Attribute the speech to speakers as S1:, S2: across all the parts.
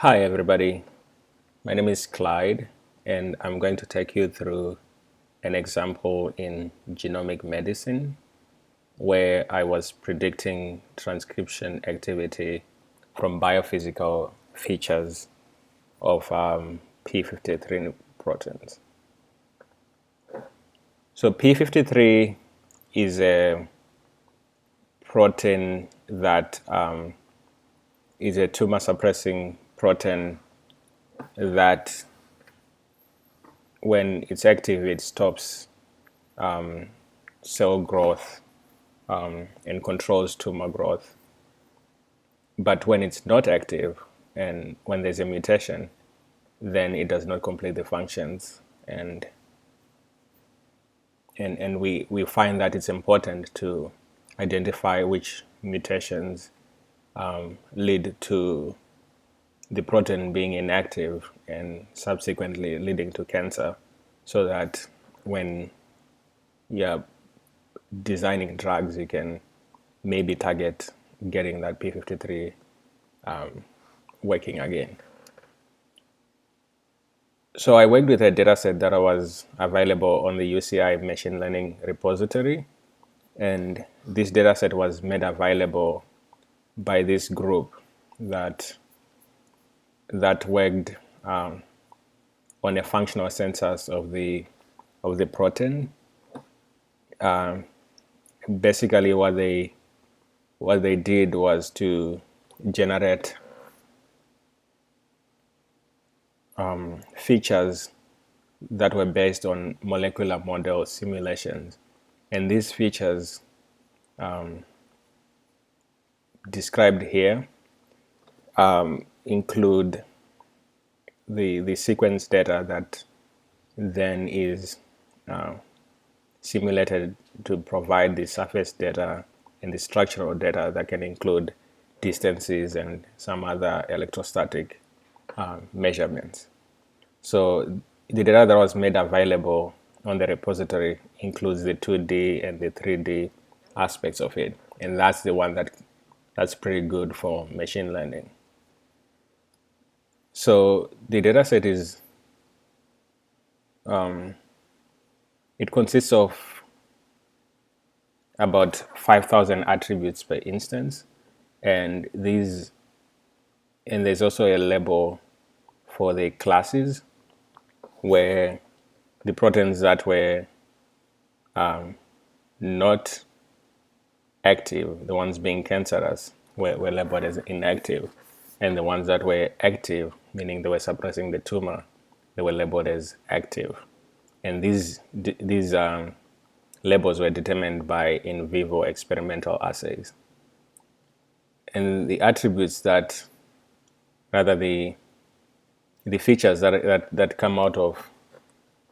S1: Hi, everybody. My name is Clyde, and I'm going to take you through an example in genomic medicine where I was predicting transcription activity from biophysical features of p53 proteins. So, p53 is a protein that is a tumor suppressing protein that when it's active, it stops cell growth and controls tumor growth. But when it's not active and when there's a mutation, then it does not complete the functions. And we find that it's important to identify which mutations lead to the protein being inactive and subsequently leading to cancer, so that when you're designing drugs, you can maybe target getting that p53 working again. So I worked with a dataset that was available on the UCI machine learning repository, and this dataset was made available by this group that worked on a functional census of the protein. Basically, what they did was to generate features that were based on molecular model simulations. And these features described here include the sequence data that then is simulated to provide the surface data and the structural data that can include distances and some other electrostatic measurements. So the data that was made available on the repository includes the 2D and the 3D aspects of it, and that's the one that's pretty good for machine learning. So the dataset is it consists of about 5,000 attributes per instance, and there's also a label for the classes where the proteins that were not active, the ones being cancerous, were labeled as inactive, and the ones that were active, meaning they were suppressing the tumor, they were labeled as active. And these labels were determined by in vivo experimental assays. And the attributes that, rather the features that come out of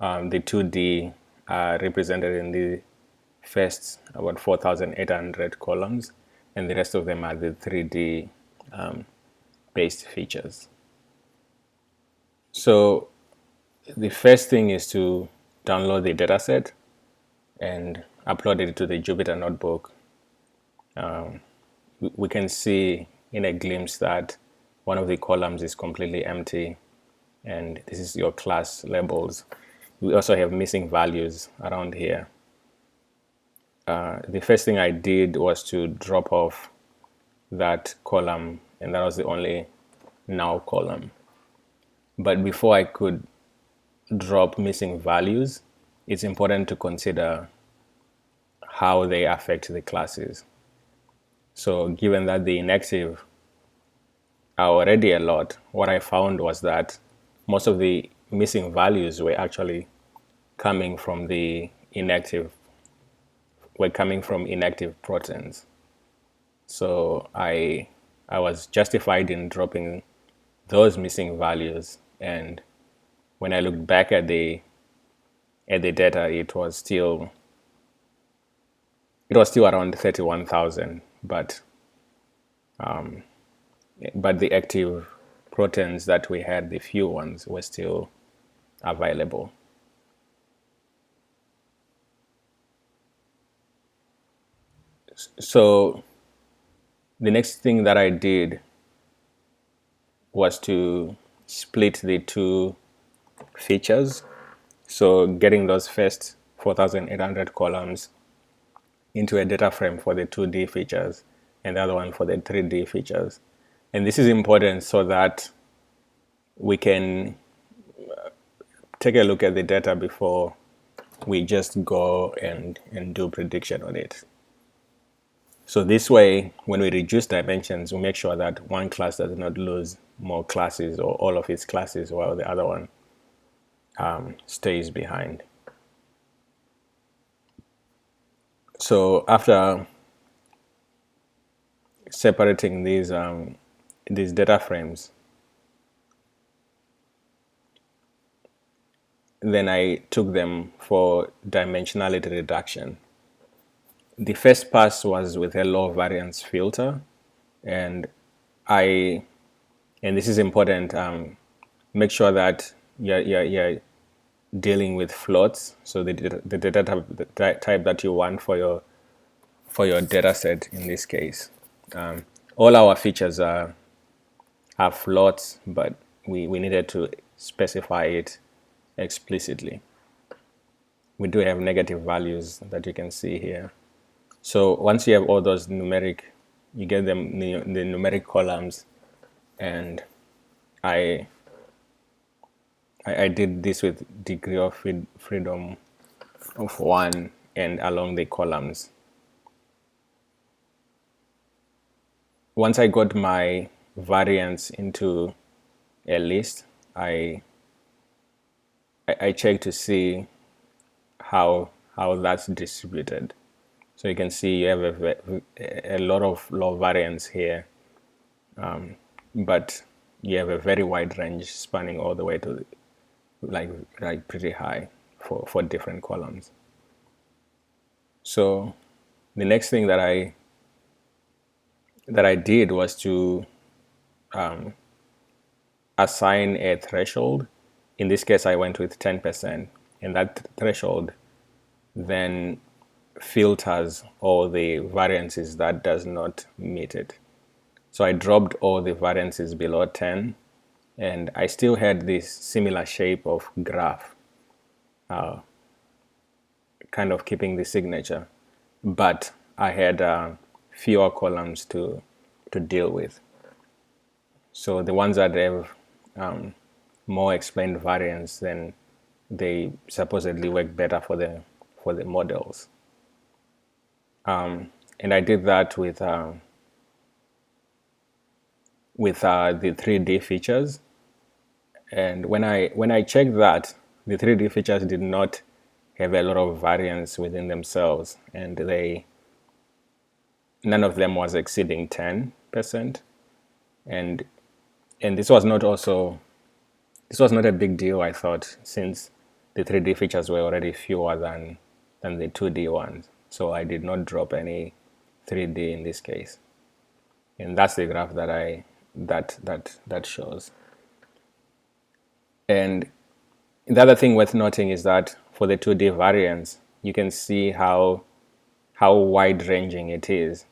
S1: the 2D are represented in the first about 4,800 columns, and the rest of them are the 3D based features. So the first thing is to download the dataset and upload it to the Jupyter notebook. We can see in a glimpse that one of the columns is completely empty, and this is your class labels. We also have missing values around here. The first thing I did was to drop off that column, and that was the only now column. But before I could drop missing values, it's important to consider how they affect the classes. So given that the inactive are already a lot, what I found was that most of the missing values were actually coming from inactive proteins. So I was justified in dropping those missing values, and when I looked back at the data, it was still around 31,000, but the active proteins that we had, the few ones, were still available. So the next thing that I did was to split the two features. So getting those first 4,800 columns into a data frame for the 2D features and the other one for the 3D features. And this is important so that we can take a look at the data before we just go and do prediction on it. So this way, when we reduce dimensions, we make sure that one class does not lose more classes or all of its classes while the other one stays behind. So after separating these data frames, then I took them for dimensionality reduction. The first pass was with a low variance filter, and this is important. Make sure that you're dealing with floats, so the data type that you want for your data set in this case. All our features are floats, but we needed to specify it explicitly. We do have negative values that you can see here. So once you have all those you get them the numeric columns, and I did this with degree of freedom of 1 and along the columns. Once I got my variance into a list, I check to see how that's distributed. So you can see you have a lot of low variance here, but you have a very wide range spanning all the way to like pretty high for different columns. So the next thing that I did was to assign a threshold. In this case, I went with 10%, and that threshold then filters all the variances that does not meet it. So I dropped all the variances below 10, and I still had this similar shape of graph, kind of keeping the signature, but I had fewer columns to deal with. So the ones that have more explained variance, then they supposedly work better for the models. And I did that with the 3D features. And when I checked that, the 3D features did not have a lot of variance within themselves, and none of them was exceeding 10%. And this was not a big deal, I thought, since the 3D features were already fewer than the 2D ones. So I did not drop any 3D in this case. And that's the graph that that shows. And the other thing worth noting is that for the 2D variance, you can see how wide-ranging it is,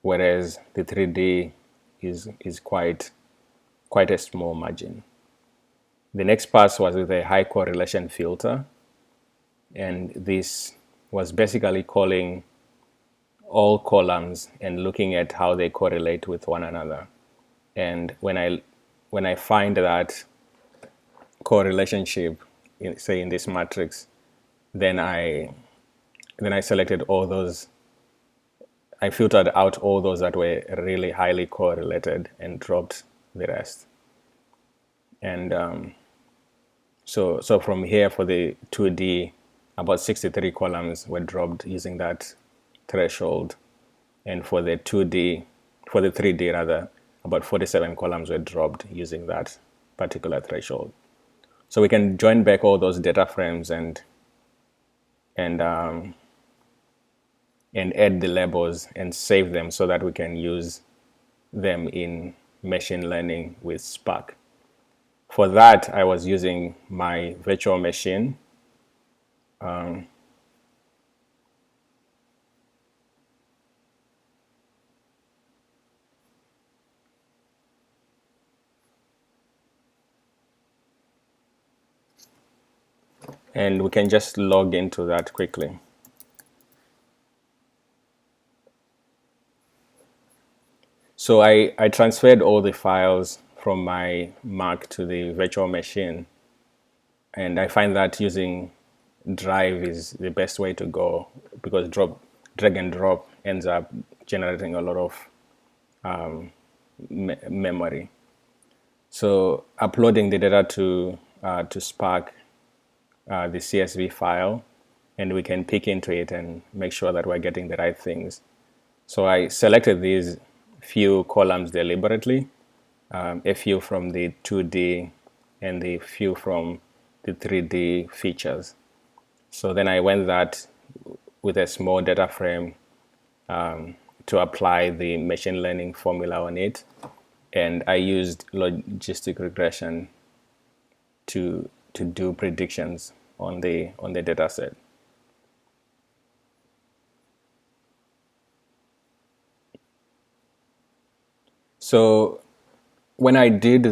S1: whereas the 3D is quite a small margin. The next pass was with a high correlation filter, and this was basically calling all columns and looking at how they correlate with one another. And when I find that correlationship, say in this matrix, then I selected all those. I filtered out all those that were really highly correlated and dropped the rest. And so from here, for the 2D, about 63 columns were dropped using that threshold, and for the 3D rather, about 47 columns were dropped using that particular threshold. So we can join back all those data frames and add the labels and save them so that we can use them in machine learning with Spark. For that, I was using my virtual machine. And we can just log into that quickly. So I transferred all the files from my Mac to the virtual machine, and I find that using Drive is the best way to go, because drag and drop ends up generating a lot of memory. So uploading the data to Spark, the CSV file, and we can pick into it and make sure that we're getting the right things. So I selected these few columns deliberately, a few from the 2D and the few from the 3D features. So then I went that with a small data frame to apply the machine learning formula on it. And I used logistic regression to do predictions on the data set. So when I did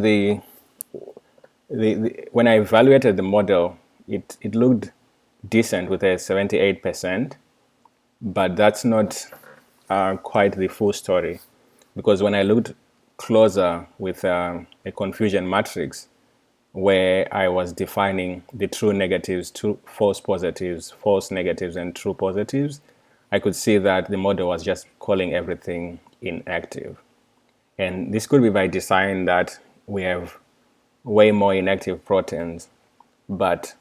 S1: when I evaluated the model, it looked decent with a 78%, but that's not quite the full story, because when I looked closer with a confusion matrix, where I was defining the true negatives, true false positives, false negatives, and true positives, I could see that the model was just calling everything inactive. And this could be by design, that we have way more inactive proteins, but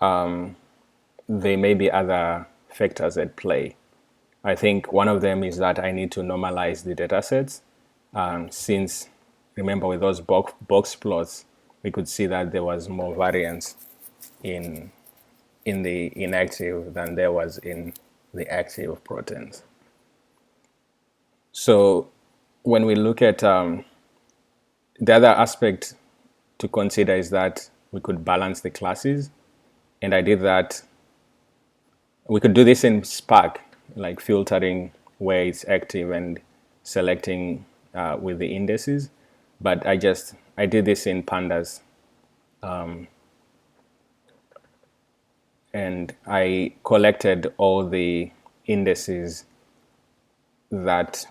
S1: there may be other factors at play. I think one of them is that I need to normalize the data sets, since, remember, with those box plots, we could see that there was more variance in the inactive than there was in the active proteins. So when we look at the other aspect to consider is that we could balance the classes, and I did that. We could do this in Spark, like filtering where it's active and selecting with the indices, but I did this in Pandas, and I collected all the indices that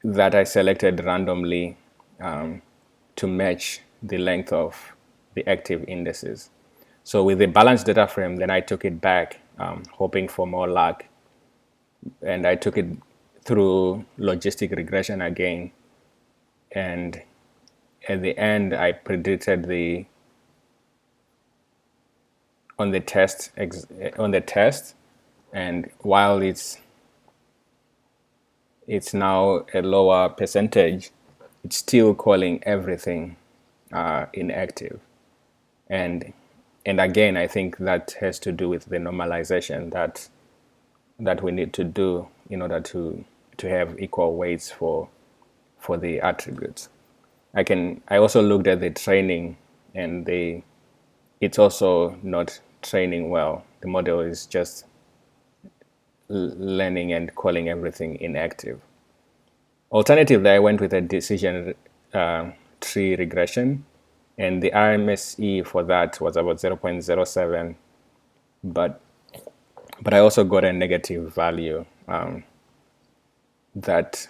S1: I selected randomly to match the length of the active indices. So with the balanced data frame, then I took it back, hoping for more luck, and I took it through logistic regression again, and at the end I predicted on the test, and while it's now a lower percentage, it's still calling everything inactive. And again, I think that has to do with the normalization that we need to do in order to have equal weights for the attributes. I also looked at the training, and it's also not training well. The model is just learning and calling everything inactive. Alternatively, I went with a decision tree regression, and the RMSE for that was about 0.07, but I also got a negative value that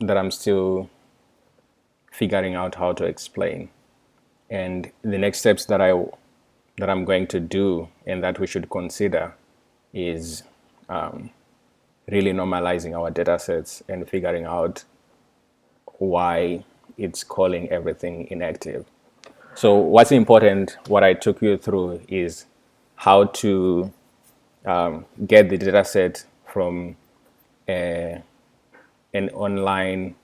S1: I'm still figuring out how to explain. And the next steps that I'm going to do, and that we should consider, is really normalizing our data sets and figuring out why it's calling everything inactive. So what's important, what I took you through, is how to get the data set from an online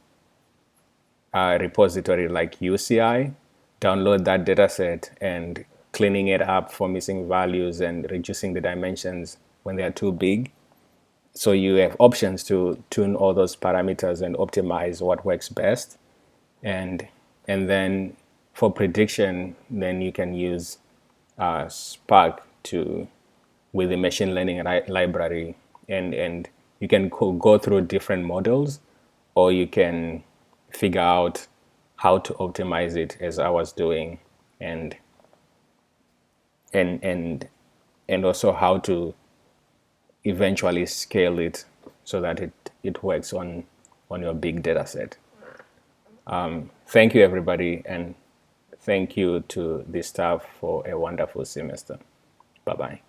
S1: repository like UCI, download that data set, and cleaning it up for missing values and reducing the dimensions when they are too big. So you have options to tune all those parameters and optimize what works best. And then for prediction, then you can use Spark with the machine learning library, and you can go through different models, or you can figure out how to optimize it as I was doing, and and and and also how to eventually scale it so that it works on your big data set. Thank you, everybody, and thank you to the staff for a wonderful semester. Bye-bye.